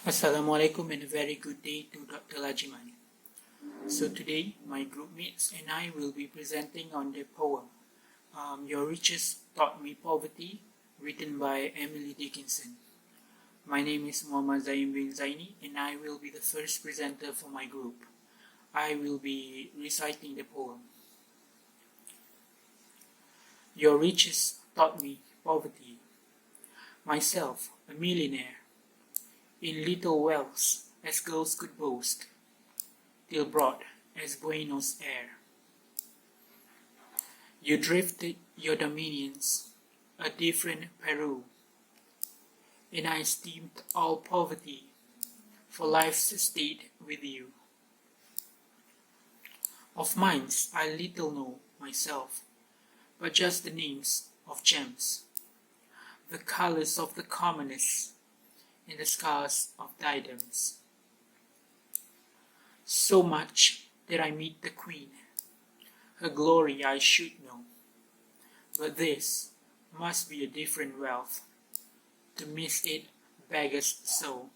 Assalamualaikum and a very good day to Dr. Lajiman. So today my group mates and I will be presenting on the poem Your Riches Taught Me Poverty, written by Emily Dickinson. My name is Muhammad Zaim bin Zaini and I will be the first presenter for my group. I will be reciting the poem. Your riches taught me poverty. Myself, a millionaire, in little wealth as girls could boast, till broad as Buenos Air. You drifted your dominions, a different Peru, and I esteemed all poverty, for life's stayed with you. Of mines I little know myself, but just the names of gems, the colors of the commonest, and the scars of diadems. So much did I meet the Queen, her glory I should know, but this must be a different wealth, to miss it beggars so.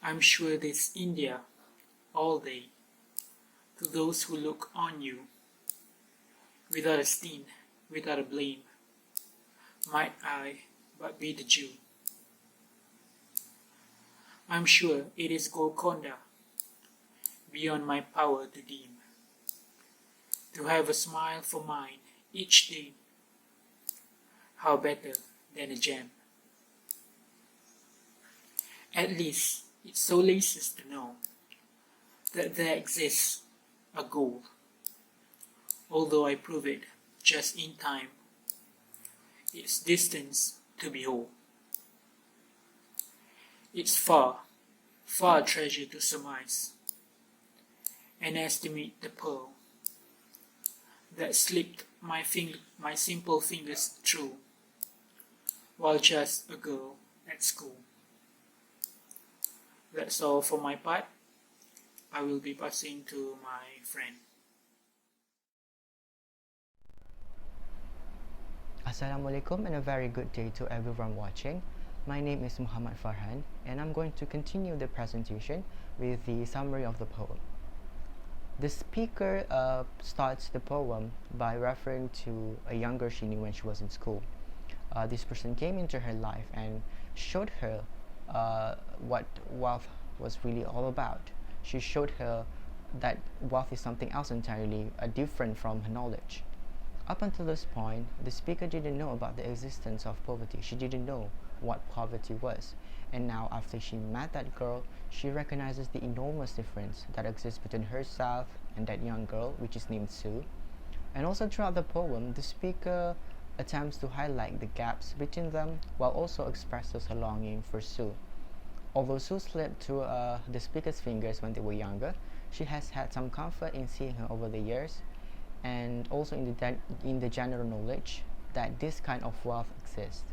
I'm sure this India, all day, to those who look on you, without a stain, without a blame, might I but be the Jew. I'm sure it is Golconda, beyond my power to deem, to have a smile for mine each day, how better than a gem. At least it solaces to know that there exists a goal, although I prove it just in time, its distance to behold. It's far, far a treasure to surmise, and estimate the pearl that slipped my simple fingers through, while just a girl at school. That's all for my part. I will be passing to my friend. Assalamualaikum and a very good day to everyone watching. My name is Muhammad Farhan and I'm going to continue the presentation with the summary of the poem. The speaker starts the poem by referring to a younger she knew when she was in school. This person came into her life and showed her what wealth was really all about. She showed her that wealth is something else entirely different from her knowledge. Up until this point, the speaker didn't know about the existence of poverty. She didn't know what poverty was. And now, after she met that girl, she recognizes the enormous difference that exists between herself and that young girl, which is named Sue. And also throughout the poem, the speaker attempts to highlight the gaps between them while also expresses her longing for Sue. Although Sue slipped through the speaker's fingers when they were younger, she has had some comfort in seeing her over the years, and also in the general knowledge that this kind of wealth exists.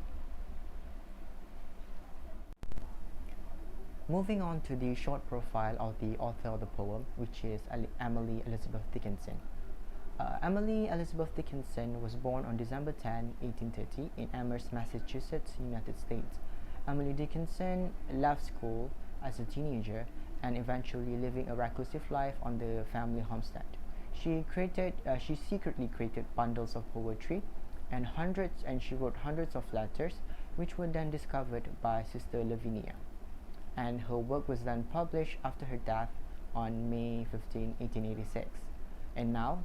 Moving on to the short profile of the author of the poem, which is Emily Elizabeth Dickinson. Emily Elizabeth Dickinson was born on December 10, 1830 in Amherst, Massachusetts, United States. Emily Dickinson left school as a teenager and eventually living a reclusive life on the family homestead. She secretly created bundles of poetry and she wrote hundreds of letters, which were then discovered by Sister Lavinia. And her work was then published after her death on May 15, 1886. And now,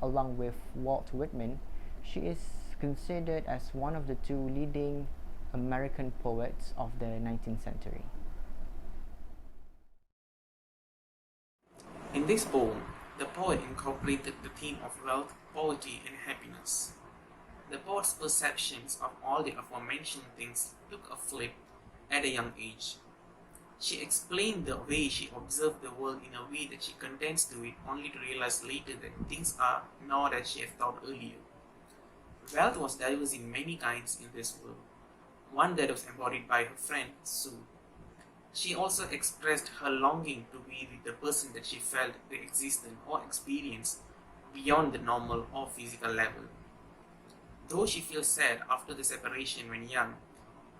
along with Walt Whitman, she is considered as one of the two leading American poets of the 19th century. In this poem, the poet incorporated the theme of wealth, poverty, and happiness. The poet's perceptions of all the aforementioned things took a flip at a young age. She explained the way she observed the world in a way that she contends to it, only to realize later that things are not as she had thought earlier. Wealth was diverse in many kinds in this world, one that was embodied by her friend Sue. She also expressed her longing to be with the person that she felt they existed or experienced beyond the normal or physical level. Though she feels sad after the separation when young,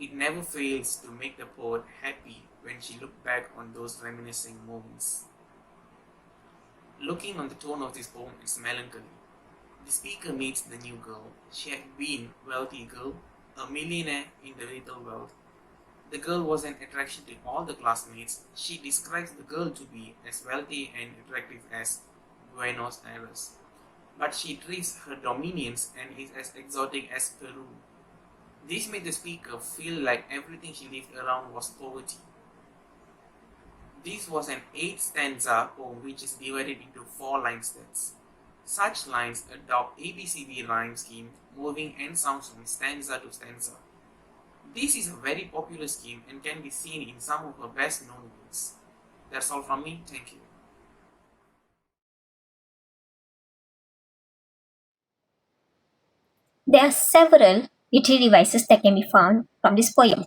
It never fails to make the poet happy when she looked back on those reminiscing moments. Looking on the tone of this poem, it's melancholy. The speaker meets the new girl. She had been a wealthy girl, a millionaire in the little world. The girl was an attraction to all the classmates. She describes the girl to be as wealthy and attractive as Buenos Aires. But she treats her dominions and is as exotic as Peru. This made the speaker feel like everything she lived around was poverty. This was an 8-stanza poem which is divided into 4 line sets. Such lines adopt ABCD rhyme scheme, moving end sounds from stanza to stanza. This is a very popular scheme and can be seen in some of her best known works. That's all from me, thank you. There are several literary devices that can be found from this poem.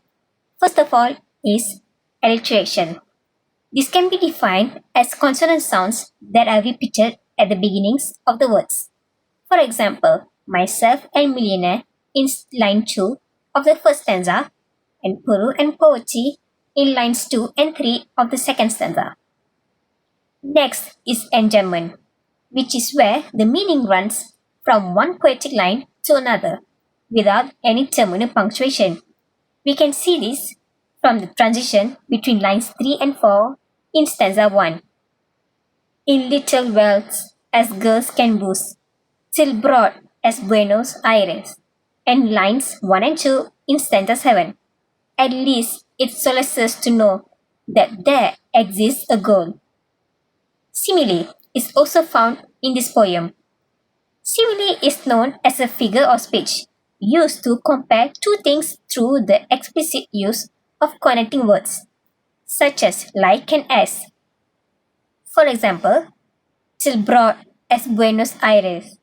First of all is alliteration. This can be defined as consonant sounds that are repeated at the beginnings of the words. For example, myself and millionaire in line 2 of the first stanza, and Peru and poverty in lines 2 and 3 of the second stanza. Next is enjambment, which is where the meaning runs from one poetic line to another without any terminal punctuation. We can see this from the transition between lines 3 and 4 in stanza 1. In little wells as girls can boast, till broad as Buenos Aires, and lines 1 and 2 in stanza 7. At least it solaces to know that there exists a goal. Simile is also found in this poem. Simile is known as a figure of speech used to compare two things through the explicit use of connecting words, such as like and as. For example, till broad as Buenos Aires.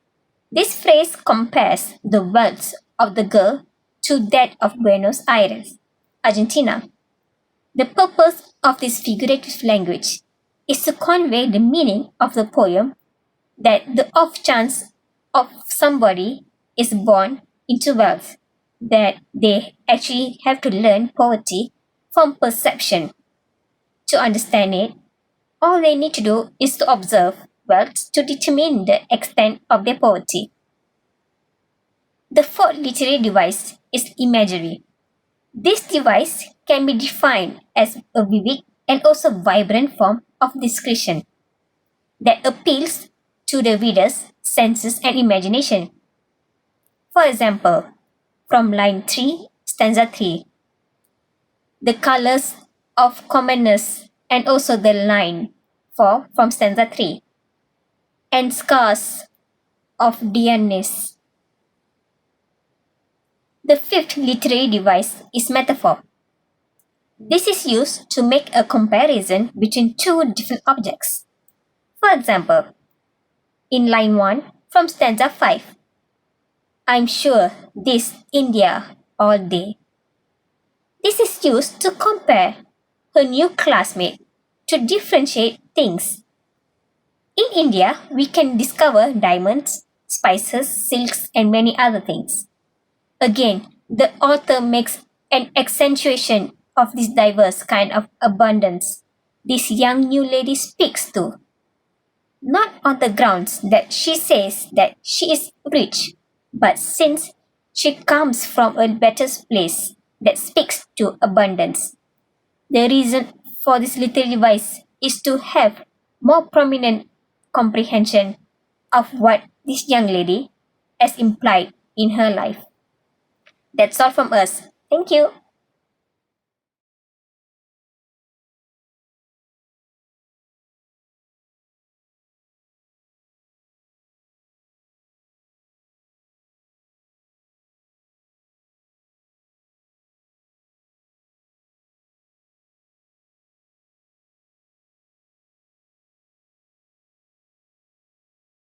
This phrase compares the wealth of the girl to that of Buenos Aires, Argentina. The purpose of this figurative language is to convey the meaning of the poem that the off chance of somebody is born into wealth, that they actually have to learn poverty from perception. To understand it, all they need to do is to observe wealth to determine the extent of their poverty. The fourth literary device is imagery. This device can be defined as a vivid and also vibrant form of description that appeals to the reader's senses and imagination. For example, from line 3, stanza 3, the colors of commonness and also the line 4 from stanza 3, and scars of dearness. The fifth literary device is metaphor. This is used to make a comparison between two different objects. For example, in line 1 from stanza 5, I'm sure this India all day. This is used to compare her new classmate to differentiate things. In India, we can discover diamonds, spices, silks, and many other things. Again, the author makes an accentuation of this diverse kind of abundance this young new lady speaks to. Not on the grounds that she says that she is rich, but since she comes from a better place that speaks to abundance. The reason for this little device is to have more prominent comprehension of what this young lady has implied in her life. That's all from us. Thank you.